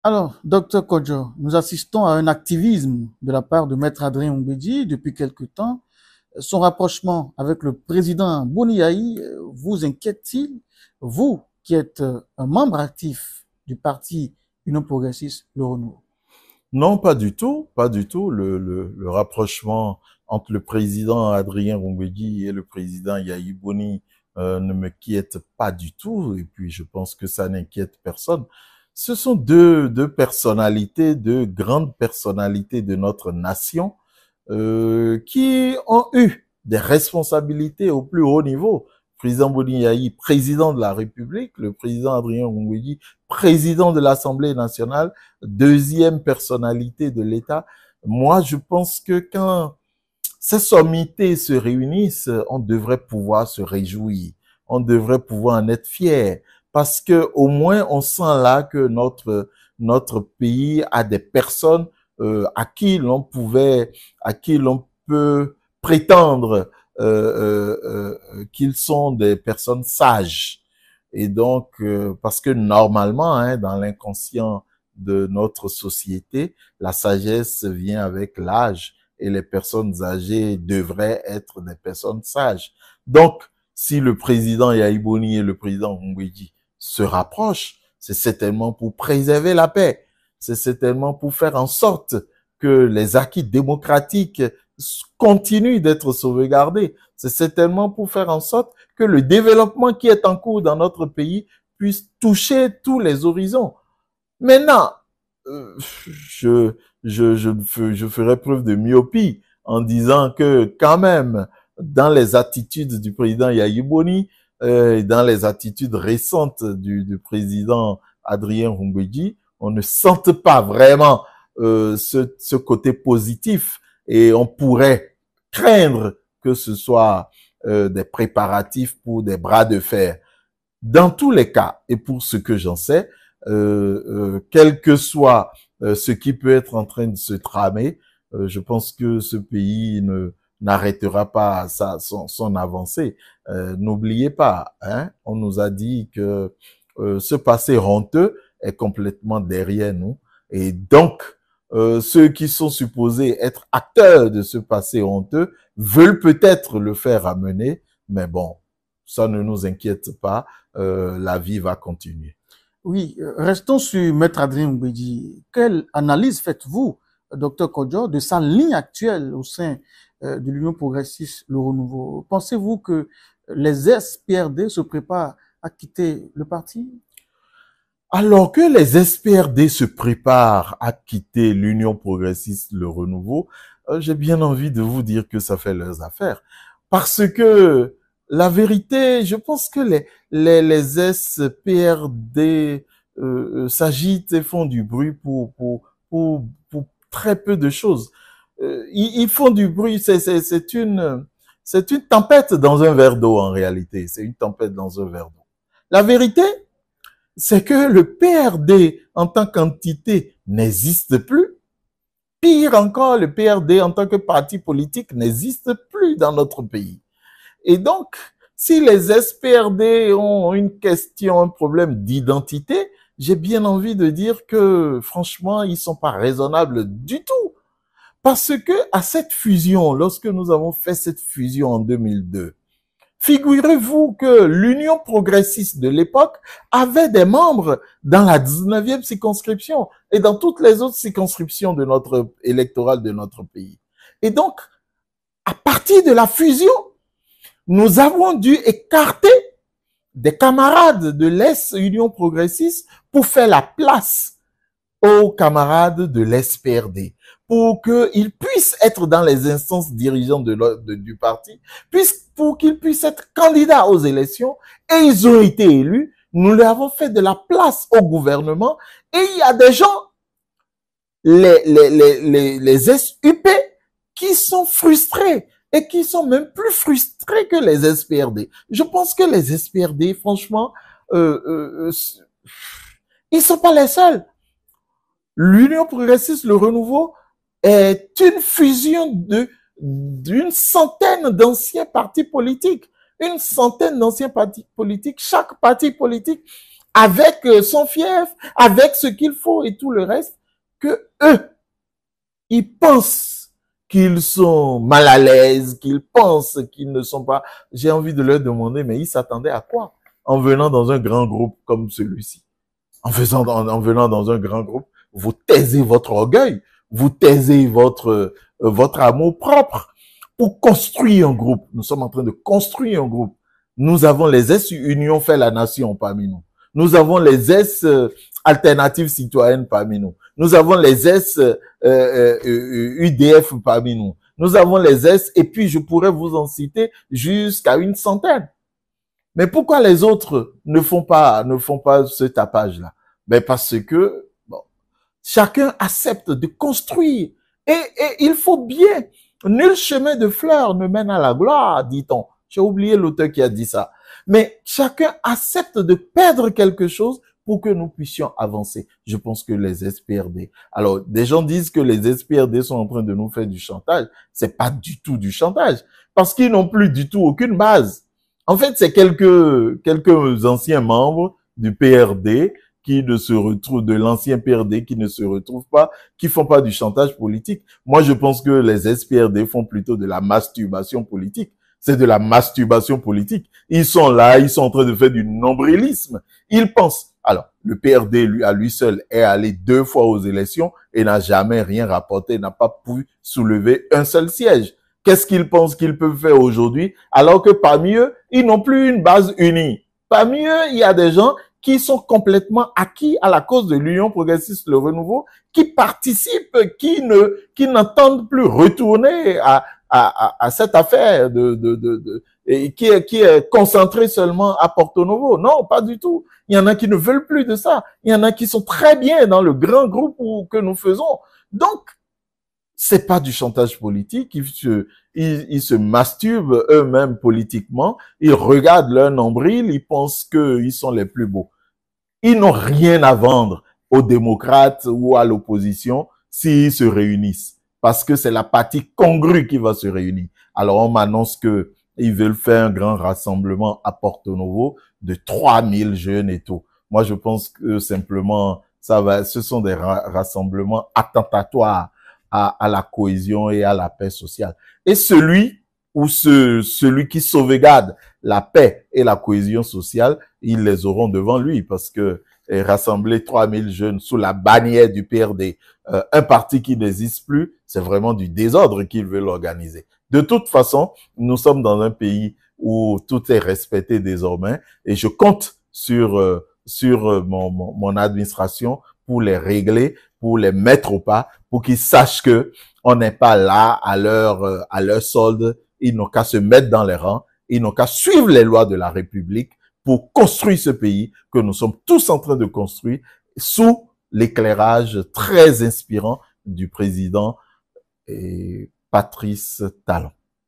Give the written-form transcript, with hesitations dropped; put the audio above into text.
Alors, docteur Kodjo, nous assistons à un activisme de la part de Maître Adrien Mbedi depuis quelque temps. Son rapprochement avec le président Boniaï vous inquiète-t-il, vous qui êtes un membre actif du parti Union Progressiste Le Renouveau? Non, pas du tout, pas du tout. Le rapprochement entre le président Adrien Rumbegui et le président Yahi Boni ne me quiète pas du tout. Et puis, je pense que ça n'inquiète personne. Ce sont deux personnalités, deux grandes personnalités de notre nation qui ont eu des responsabilités au plus haut niveau. Le président Boni Yahi, président de la République, le président Adrien Rumbegui, président de l'Assemblée nationale, deuxième personnalité de l'État. Moi, je pense que quand ces sommités se réunissent, on devrait pouvoir se réjouir, on devrait pouvoir en être fier, parce que au moins on sent là que notre pays a des personnes à qui l'on peut prétendre qu'ils sont des personnes sages. Et donc, parce que normalement, hein, dans l'inconscient de notre société, la sagesse vient avec l'âge et les personnes âgées devraient être des personnes sages. Donc, si le président Yaïboni et le président Mbeki se rapprochent, c'est certainement pour préserver la paix. C'est certainement pour faire en sorte que les acquis démocratiques continuent d'être sauvegardés. C'est certainement pour faire en sorte que le développement qui est en cours dans notre pays puisse toucher tous les horizons. Maintenant, je ferai preuve de myopie en disant que quand même, dans les attitudes du président Yahi Boni, dans les attitudes récentes du président Adrien Rumbegui, on ne sente pas vraiment ce côté positif et on pourrait craindre que ce soit des préparatifs pour des bras de fer. Dans tous les cas, et pour ce que j'en sais, quel que soit ce qui peut être en train de se tramer, je pense que ce pays n'arrêtera pas son avancée. N'oubliez pas, hein, on nous a dit que ce passé honteux est complètement derrière nous. Et donc, ceux qui sont supposés être acteurs de ce passé honteux veulent peut-être le faire ramener, mais bon, ça ne nous inquiète pas, la vie va continuer. Oui, restons sur Maître Adrien Mbedi. Quelle analyse faites-vous, docteur Kodjo, de sa ligne actuelle au sein de l'Union Progressiste Le Renouveau? Pensez-vous que les SPRD se préparent à quitter le parti? Alors que les SPRD se préparent à quitter l'Union Progressiste Le Renouveau, j'ai bien envie de vous dire que ça fait leurs affaires. Parce que la vérité, je pense que les SPRD s'agitent et font du bruit pour très peu de choses. Ils font du bruit, c'est une tempête dans un verre d'eau en réalité. C'est une tempête dans un verre d'eau. La vérité, c'est que le PRD en tant qu'entité n'existe plus. Pire encore, le PRD en tant que parti politique n'existe plus dans notre pays. Et donc, si les SPRD ont une question, un problème d'identité, j'ai bien envie de dire que, franchement, ils sont pas raisonnables du tout. Parce que, à cette fusion, lorsque nous avons fait cette fusion en 2002, figurez-vous que l'Union progressiste de l'époque avait des membres dans la 19e circonscription et dans toutes les autres circonscriptions de notre électorale de notre pays. Et donc, à partir de la fusion, nous avons dû écarter des camarades de l'Est-Union progressiste pour faire la place aux camarades de l'SPRD pour qu'ils puissent être dans les instances dirigeantes du parti, pour qu'ils puissent être candidats aux élections, et ils ont été élus. Nous leur avons fait de la place au gouvernement, et il y a des gens, les SUP, qui sont frustrés, et qui sont même plus frustrés que les SPRD. Je pense que les SPRD, franchement, ils sont pas les seuls. L'Union progressiste, le renouveau, est une fusion d'une centaine d'anciens partis politiques. Une centaine d'anciens partis politiques. Chaque parti politique avec son fief, avec ce qu'il faut et tout le reste, que eux, ils pensent qu'ils sont mal à l'aise, qu'ils pensent qu'ils ne sont pas... J'ai envie de leur demander, mais ils s'attendaient à quoi en venant dans un grand groupe comme celui-ci? En venant dans un grand groupe, vous taisez votre orgueil, vous taisez votre amour propre pour construire un groupe. Nous sommes en train de construire un groupe. Nous avons les S-Union fait la nation parmi nous. Nous avons les S alternatives citoyennes parmi nous. Nous avons les S UDF parmi nous. Nous avons les S, et puis je pourrais vous en citer jusqu'à une centaine. Mais pourquoi les autres ne font pas ce tapage-là? Ben parce que bon, chacun accepte de construire. Et il faut bien. Nul chemin de fleurs ne mène à la gloire, dit-on. J'ai oublié l'auteur qui a dit ça. Mais chacun accepte de perdre quelque chose pour que nous puissions avancer. Je pense que les SPRD... Alors, des gens disent que les SPRD sont en train de nous faire du chantage. C'est pas du tout du chantage. Parce qu'ils n'ont plus du tout aucune base. En fait, c'est quelques anciens membres du PRD qui ne se retrouvent, de l'ancien PRD qui ne se retrouvent pas, qui font pas du chantage politique. Moi, je pense que les SPRD font plutôt de la masturbation politique. C'est de la masturbation politique. Ils sont là, ils sont en train de faire du nombrilisme. Ils pensent. Alors, le PRD, lui, à lui seul, est allé 2 fois aux élections et n'a jamais rien rapporté, n'a pas pu soulever un seul siège. Qu'est-ce qu'ils pensent qu'ils peuvent faire aujourd'hui, alors que parmi eux, ils n'ont plus une base unie. Parmi eux, il y a des gens qui sont complètement acquis à la cause de l'Union progressiste, le renouveau, qui participent, qui n'entendent plus retourner à cette affaire et qui est concentrée seulement à Porto Novo. Non, pas du tout. Il y en a qui ne veulent plus de ça. Il y en a qui sont très bien dans le grand groupe que nous faisons. Donc, c'est pas du chantage politique. Ils se masturbent eux-mêmes politiquement. Ils regardent leur nombril. Ils pensent qu'ils sont les plus beaux. Ils n'ont rien à vendre aux démocrates ou à l'opposition s'ils se réunissent. Parce que c'est la partie congrue qui va se réunir. Alors, on m'annonce que ils veulent faire un grand rassemblement à Porto Novo de 3000 jeunes et tout. Moi, je pense que simplement, ce sont des rassemblements attentatoires à la cohésion et à la paix sociale. Et celui qui sauvegarde la paix et la cohésion sociale, ils les auront devant lui parce que rassembler 3000 jeunes sous la bannière du PRD, un parti qui n'existe plus, c'est vraiment du désordre qu'ils veulent organiser. De toute façon, nous sommes dans un pays où tout est respecté désormais et je compte sur mon administration pour les régler, pour les mettre au pas, pour qu'ils sachent que on n'est pas là à leur solde. Ils n'ont qu'à se mettre dans les rangs, ils n'ont qu'à suivre les lois de la République pour construire ce pays que nous sommes tous en train de construire sous l'éclairage très inspirant du président Patrice Talon.